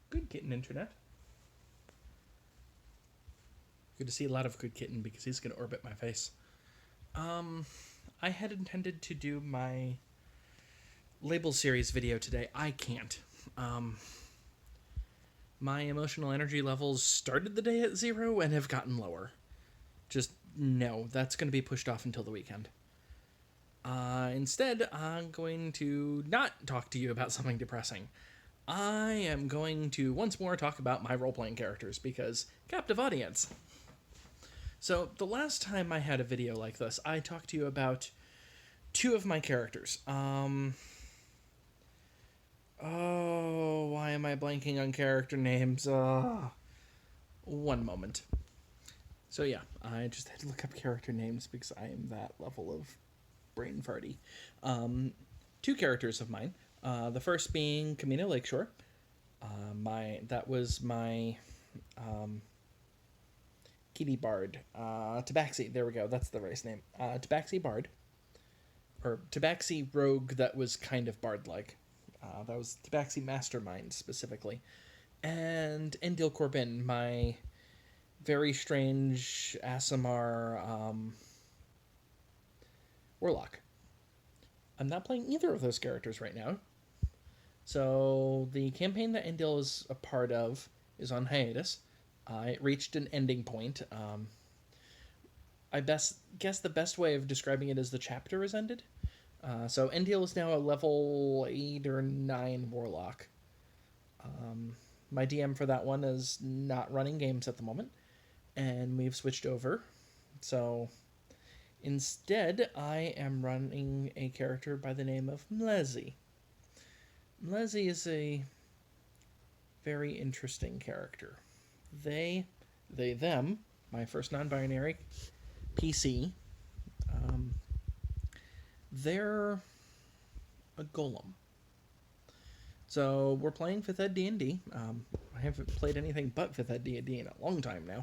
Good kitten internet. Good to see a lot of good kitten because he's going to orbit my face. I had intended to do my label series video today. I can't. My emotional energy levels started the day at 0 and have gotten lower. Just no, that's going to be pushed off until the weekend. Instead, I'm going to not talk to you about something depressing. I am going to once more talk about my role-playing characters because captive audience. So, the last time I had a video like this, I talked to you about 2 of my characters. Why am I blanking on character names? One moment. So yeah, I just had to look up character names because I am that level of brain farty. 2 characters of mine. The first being Camino Lakeshore. That was my Kitty Bard. Tabaxi, there we go, that's the race name. Tabaxi Bard. Or Tabaxi Rogue that was kind of Bard-like. That was Tabaxi Mastermind, specifically. And Endil Corbin, my very strange Aasimar Warlock. I'm not playing either of those characters right now. So the campaign that Endil is a part of is on hiatus. It reached an ending point. I guess the best way of describing it is the chapter is ended. So Endil is now a level 8 or 9 Warlock. My DM for that one is not running games at the moment, and we've switched over. So instead, I am running a character by the name of Mlezi. Mlezi is a very interesting character. Them, my first non-binary PC, they're a golem. So we're playing 5th Ed D&D. I haven't played anything but 5th Ed D&D in a long time now.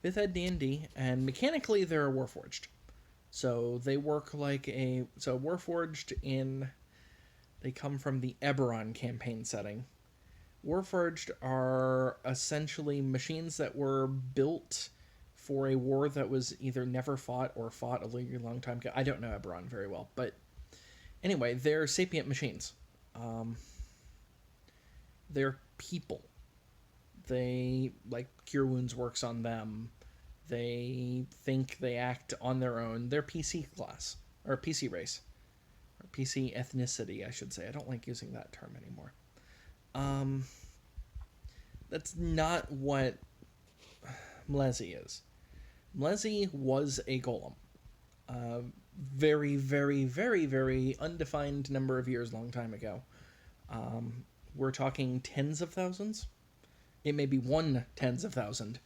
5th Ed D&D, and mechanically they're Warforged. So they work like So Warforged they come from the Eberron campaign setting. Warforged are essentially machines that were built for a war that was either never fought or fought a really long time ago. I don't know Eberron very well, but anyway, they're sapient machines. They're people. They, Cure Wounds works on them. They think, they act on their own. They're PC class, or PC race. Or PC ethnicity, I should say. I don't like using that term anymore. That's not what Mlezi is. Mlezi was a golem. Very, very, very, very undefined number of years, long time ago. We're talking tens of thousands. It may be 1/10 of thousand,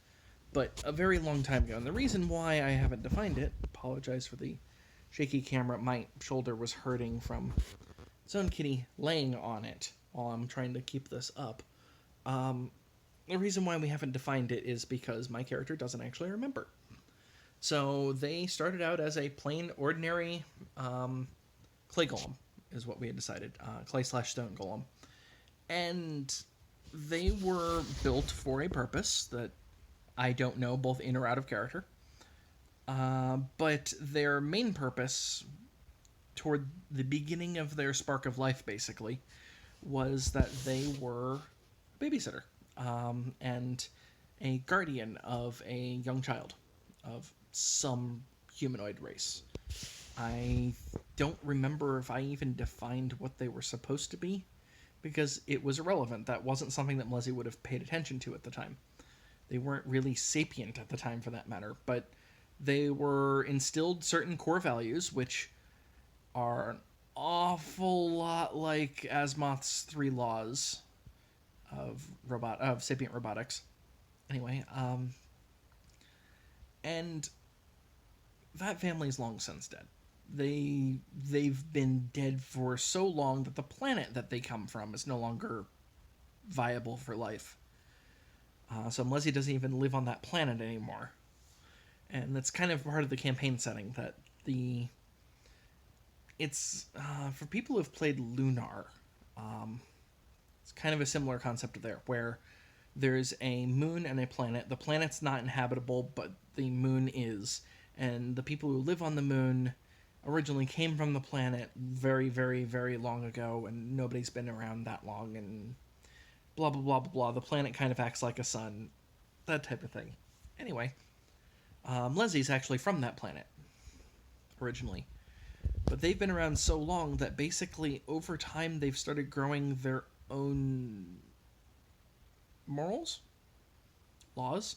but a very long time ago. And the reason why I haven't defined it, apologize for the shaky camera, my shoulder was hurting from Zone Kitty laying on it while I'm trying to keep this up. The reason why we haven't defined it is because my character doesn't actually remember. So they started out as a plain, ordinary clay golem, is what we had decided. Clay/stone golem. And they were built for a purpose that I don't know, both in or out of character. But their main purpose, toward the beginning of their spark of life, basically, was that they were a babysitter and a guardian of a young child of some humanoid race. I don't remember if I even defined what they were supposed to be, because it was irrelevant. That wasn't something that Mlezi would have paid attention to at the time. They weren't really sapient at the time, for that matter, but they were instilled certain core values, which are an awful lot like Asimov's 3 laws of sapient robotics. Anyway, and that family's long since dead. They've been dead for so long that the planet that they come from is no longer viable for life. So Mlezi doesn't even live on that planet anymore. And that's kind of part of the campaign setting, that it's for people who've played Lunar. It's kind of a similar concept there, where there's a moon and a planet. The planet's not inhabitable, but the moon is. And the people who live on the moon originally came from the planet very, very, very long ago, and nobody's been around that long, and blah, blah, blah, blah, blah. The planet kind of acts like a sun, that type of thing. Anyway, Leslie's actually from that planet, originally. But they've been around so long that basically over time they've started growing their own morals, laws,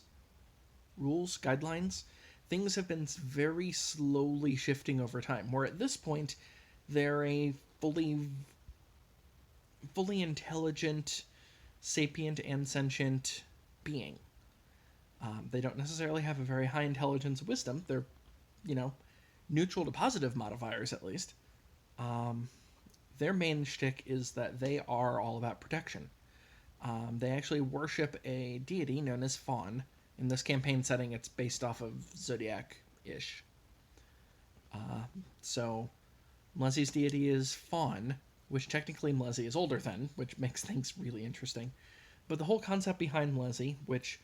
rules, guidelines. Things have been very slowly shifting over time, where at this point they're a fully intelligent, sapient, and sentient being. They don't necessarily have a very high intelligence wisdom. They're, neutral to positive modifiers, at least. Their main shtick is that they are all about protection. They actually worship a deity known as Fawn. In this campaign setting, it's based off of Zodiac-ish. So, Mlezi's deity is Fawn, which technically Mlezi is older than, which makes things really interesting. But the whole concept behind Mlezi, which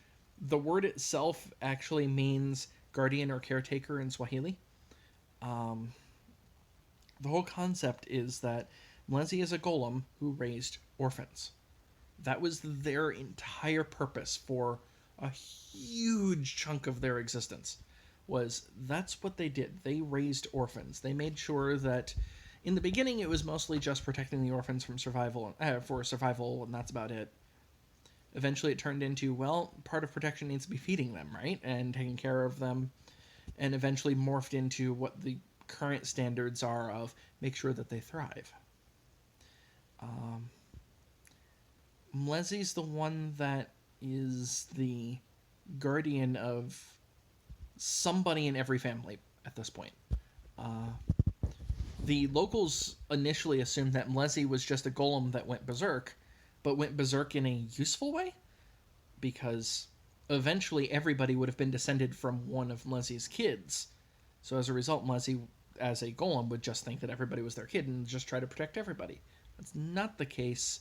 the word itself actually means guardian or caretaker in Swahili. The whole concept is that Mlezi is a golem who raised orphans. That was their entire purpose for a huge chunk of their existence. That's what they did. They raised orphans. They made sure that in the beginning it was mostly just protecting the orphans from survival, and that's about it. Eventually it turned into, part of protection needs to be feeding them, right? And taking care of them. And eventually morphed into what the current standards are of make sure that they thrive. Mlezi's the one that is the guardian of somebody in every family at this point. The locals initially assumed that Mlezi was just a golem that went berserk, but went berserk in a useful way, because eventually everybody would have been descended from one of Mlezi's kids. So as a result, Mlezi, as a golem, would just think that everybody was their kid and just try to protect everybody. That's not the case.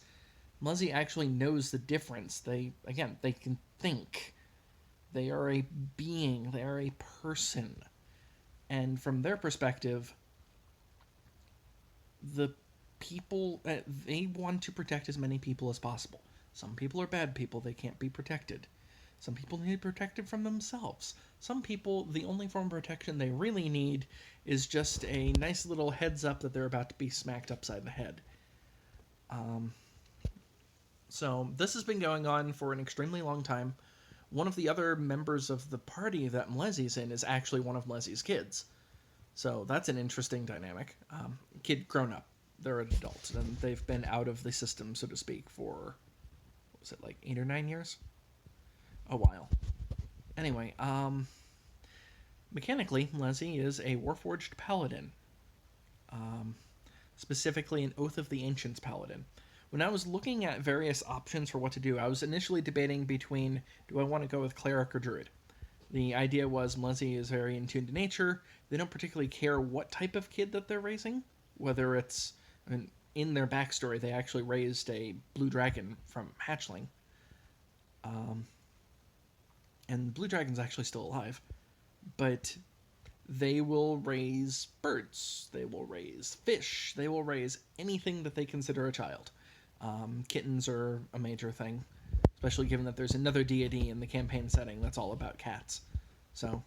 Mlezi actually knows the difference. They can think. They are a being. They are a person. And from their perspective, the people, they want to protect as many people as possible. Some people are bad people. They can't be protected. Some people need protected from themselves. Some people, the only form of protection they really need is just a nice little heads up that they're about to be smacked upside the head. So this has been going on for an extremely long time. One of the other members of the party that Mlezi's in is actually one of Mlezi's kids. So that's an interesting dynamic. Kid grown up. They're an adult, and they've been out of the system, so to speak, for, 8 or 9 years? A while. Anyway, mechanically, Mlezi is a Warforged Paladin. Specifically an Oath of the Ancients Paladin. When I was looking at various options for what to do, I was initially debating between, do I want to go with Cleric or Druid? The idea was Mlezi is very in tune to nature. They don't particularly care what type of kid that they're raising. Whether it's, in their backstory, they actually raised a blue dragon from hatchling. And Blue Dragon's actually still alive. But they will raise birds. They will raise fish. They will raise anything that they consider a child. Kittens are a major thing, especially given that there's another deity in the campaign setting that's all about cats. So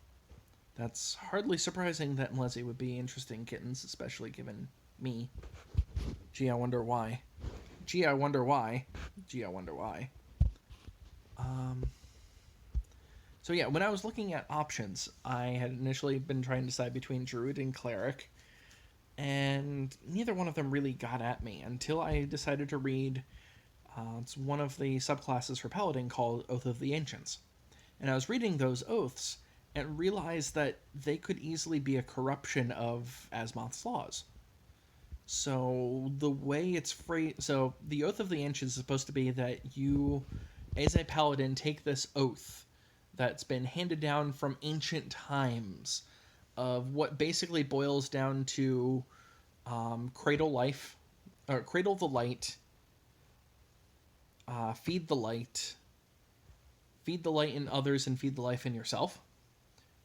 that's hardly surprising that Mlezi would be interested in kittens, especially given me. Gee, I wonder why. Gee, I wonder why. Gee, I wonder why. So yeah, when I was looking at options, I had initially been trying to decide between Druid and Cleric, and neither one of them really got at me until I decided to read it's one of the subclasses for Paladin called Oath of the Ancients. And I was reading those oaths and realized that they could easily be a corruption of Azimuth's laws. So the way it's phrased, so the Oath of the Ancients is supposed to be that you, as a Paladin, take this oath that's been handed down from ancient times of what basically boils down to cradle life, or cradle the light, feed the light in others, and feed the life in yourself,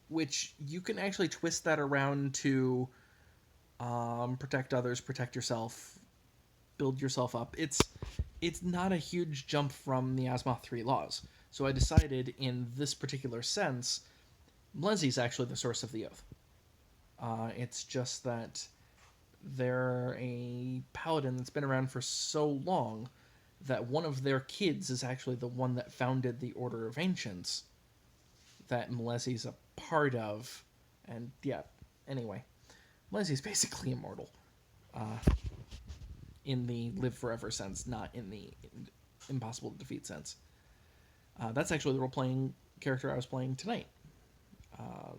which you can actually twist that around to protect others, protect yourself, build yourself up. It's not a huge jump from the Asimov 3 laws. So I decided in this particular sense, Mlezi's actually the source of the oath. It's just that they're a paladin that's been around for so long that one of their kids is actually the one that founded the Order of Ancients that Mlezi's a part of. And yeah, anyway, Mlezi's basically immortal. In the live forever sense, not in the impossible to defeat sense. That's actually the role-playing character I was playing tonight.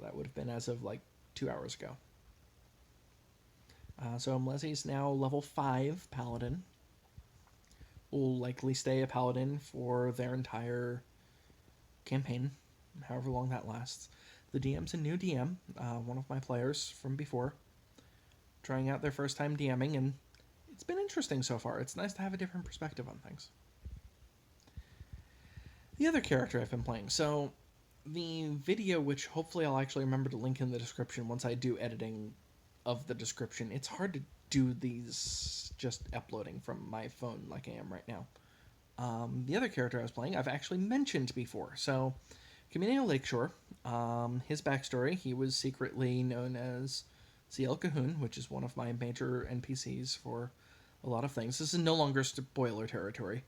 That would have been as of like 2 hours ago. So Mlezi's now level 5 paladin. Will likely stay a paladin for their entire campaign, however long that lasts. The DM's a new DM, one of my players from before, trying out their first time DMing, and it's been interesting so far. It's nice to have a different perspective on things. The other character I've been playing, so the video, which hopefully I'll actually remember to link in the description once I do editing of the description. It's hard to do these just uploading from my phone like I am right now. The other character I was playing, I've actually mentioned before. So, Camino Lakeshore, his backstory, he was secretly known as CL Cahoon, which is one of my major NPCs for a lot of things. This is no longer spoiler territory.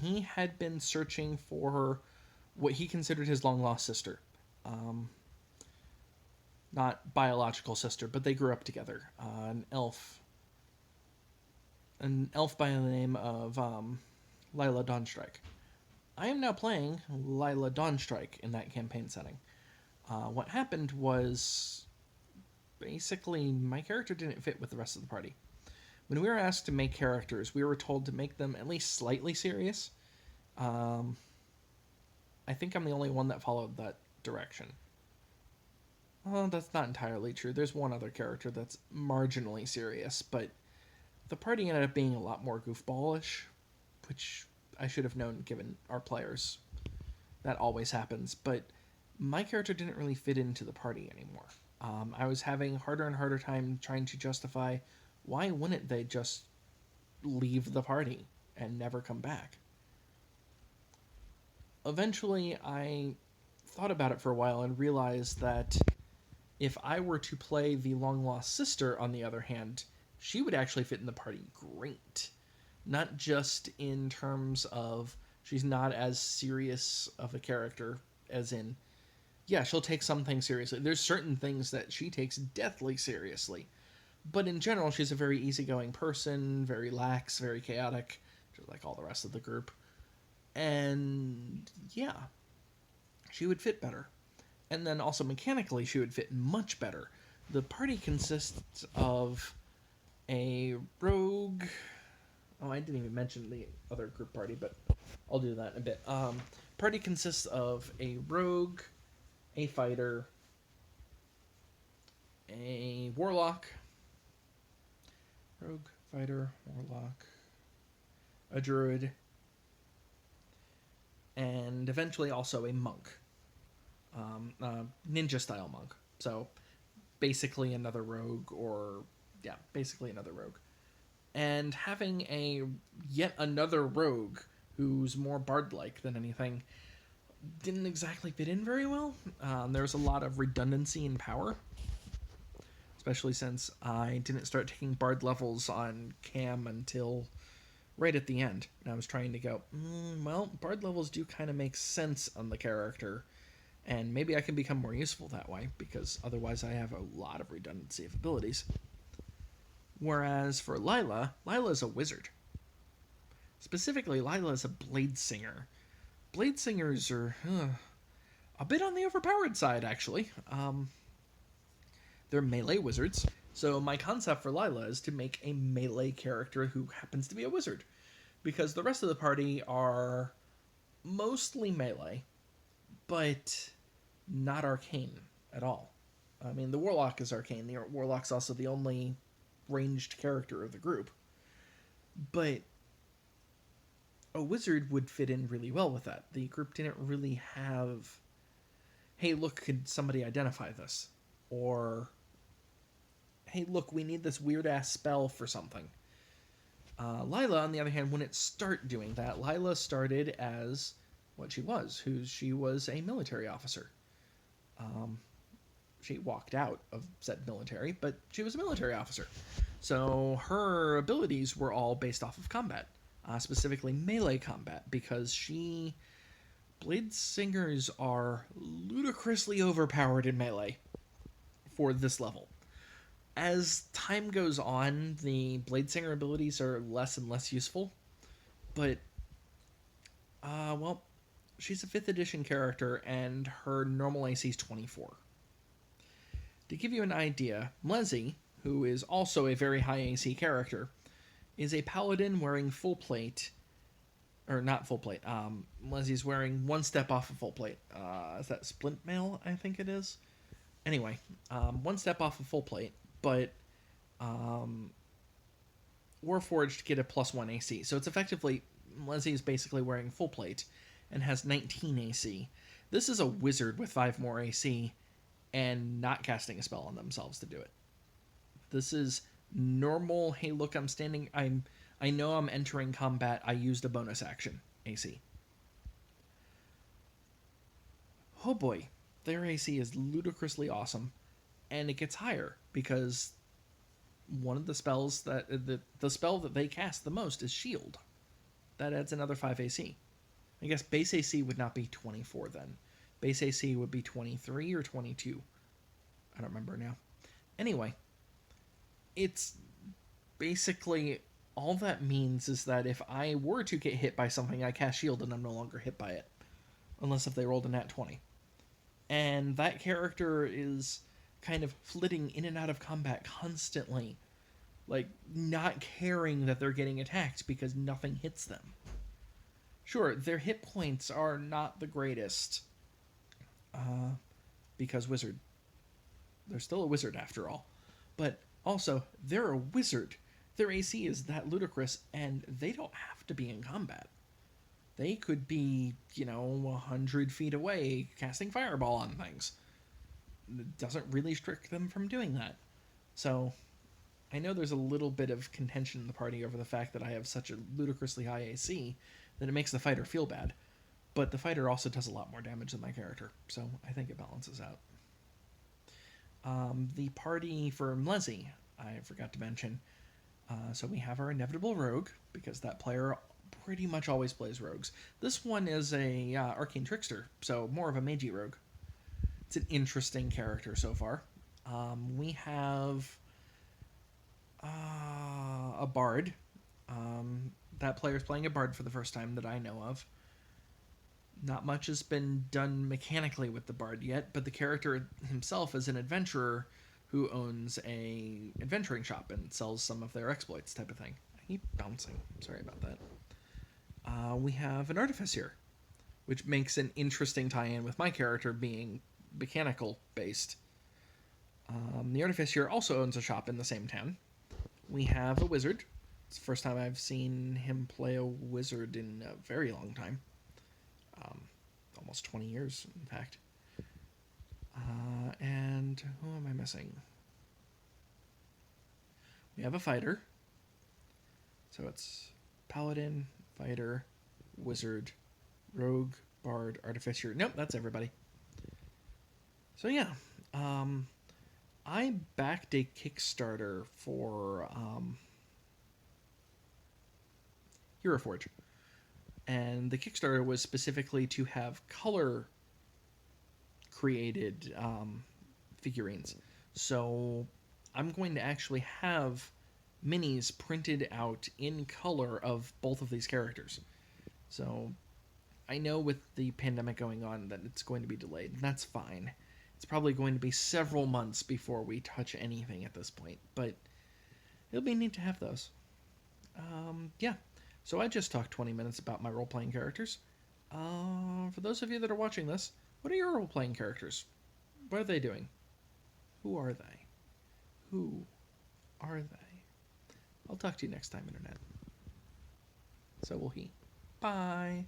He had been searching for what he considered his long-lost sister. Not biological sister, but they grew up together. An elf by the name of Lila Dawnstrike. I am now playing Lila Dawnstrike in that campaign setting. What happened was, basically, my character didn't fit with the rest of the party. When we were asked to make characters, we were told to make them at least slightly serious. I think I'm the only one that followed that direction. Well, that's not entirely true. There's one other character that's marginally serious, but the party ended up being a lot more goofballish, which I should have known given our players. That always happens, but my character didn't really fit into the party anymore. I was having harder and harder time trying to justify why wouldn't they just leave the party and never come back. Eventually, I thought about it for a while and realized that if I were to play the long-lost sister, on the other hand, she would actually fit in the party great. Not just in terms of she's not as serious of a character, as in, yeah, she'll take some things seriously. There's certain things that she takes deathly seriously. But in general, she's a very easygoing person, very lax, very chaotic, just like all the rest of the group. And yeah, she would fit better. And then also mechanically, she would fit much better. The party consists of a rogue. Oh, I didn't even mention the other group party, but I'll do that in a bit. Party consists of a rogue, a fighter, a warlock, a druid, and eventually also a monk. Ninja-style monk. So, basically another rogue, And having yet another rogue who's more bard-like than anything didn't exactly fit in very well. There's a lot of redundancy in power, especially since I didn't start taking bard levels on Cam until right at the end. And I was trying to go, well, bard levels do kind of make sense on the character, and maybe I can become more useful that way, because otherwise I have a lot of redundancy of abilities. Whereas for Lila's a wizard. Specifically, Lila's a blade singer. Blade singers are a bit on the overpowered side, actually. They're melee wizards, so my concept for Lila is to make a melee character who happens to be a wizard, because the rest of the party are mostly melee, but not arcane at all. I mean, the warlock is arcane. The warlock's also the only ranged character of the group. But a wizard would fit in really well with that. The group didn't really have, hey, look, could somebody identify this? Or, hey, look, we need this weird-ass spell for something. Lila, on the other hand, wouldn't start doing that. Lila started as what she was a military officer. She walked out of said military, but she was a military officer. So her abilities were all based off of combat, specifically melee combat, because Blade Singers are ludicrously overpowered in melee for this level. As time goes on, the Blade Singer abilities are less and less useful, but, well, she's a 5th edition character, and her normal AC is 24. To give you an idea, Mlezi, who is also a very high AC character, is a paladin wearing full plate, or not full plate, Mlezi's wearing one step off of full plate. Is that Splint Mail, I think it is? Anyway, one step off of full plate, but Warforged get a +1 AC. So it's effectively, Mlezi is basically wearing full plate and has 19 AC. This is a wizard with 5 more AC and not casting a spell on themselves to do it. This is normal, hey look, I know I'm entering combat, I used a bonus action AC. Oh boy, their AC is ludicrously awesome, and it gets higher because one of the spells that the spell that they cast the most is Shield. That adds another 5 AC. I guess base AC would not be 24 then. Base AC would be 23 or 22. I don't remember now. Anyway, it's basically, all that means is that if I were to get hit by something, I cast Shield and I'm no longer hit by it. Unless if they rolled a nat 20. And that character is kind of flitting in and out of combat constantly. Like, not caring that they're getting attacked because nothing hits them. Sure, their hit points are not the greatest. Because wizard. They're still a wizard after all. But also, they're a wizard. Their AC is that ludicrous, and they don't have to be in combat. They could be, 100 feet away casting Fireball on things. It doesn't really restrict them from doing that. So, I know there's a little bit of contention in the party over the fact that I have such a ludicrously high AC that it makes the fighter feel bad. But the fighter also does a lot more damage than my character, so I think it balances out. The party for Mlezi, I forgot to mention. So we have our inevitable rogue, because that player pretty much always plays rogues. This one is a arcane trickster, so more of a magey rogue. It's an interesting character so far. We have a bard. That player's playing a bard for the first time that I know of. Not much has been done mechanically with the bard yet, but the character himself is an adventurer who owns a adventuring shop and sells some of their exploits type of thing. I keep bouncing. Sorry about that. We have an artificer, which makes an interesting tie-in with my character being mechanical based. The artificer also owns a shop in the same town. We have a wizard. It's the first time I've seen him play a wizard in a very long time. Almost 20 years, in fact. And who am I missing? We have a fighter. So it's paladin, fighter, wizard, rogue, bard, artificer. Nope, that's everybody. So yeah, I backed a Kickstarter for Hero Forge. And the Kickstarter was specifically to have color created figurines. So I'm going to actually have minis printed out in color of both of these characters. So I know with the pandemic going on that it's going to be delayed, and that's fine. It's probably going to be several months before we touch anything at this point, but it'll be neat to have those. Yeah. So I just talked 20 minutes about my role-playing characters. For those of you that are watching this, what are your role-playing characters? What are they doing? Who are they? Who are they? I'll talk to you next time, Internet. So will he. Bye.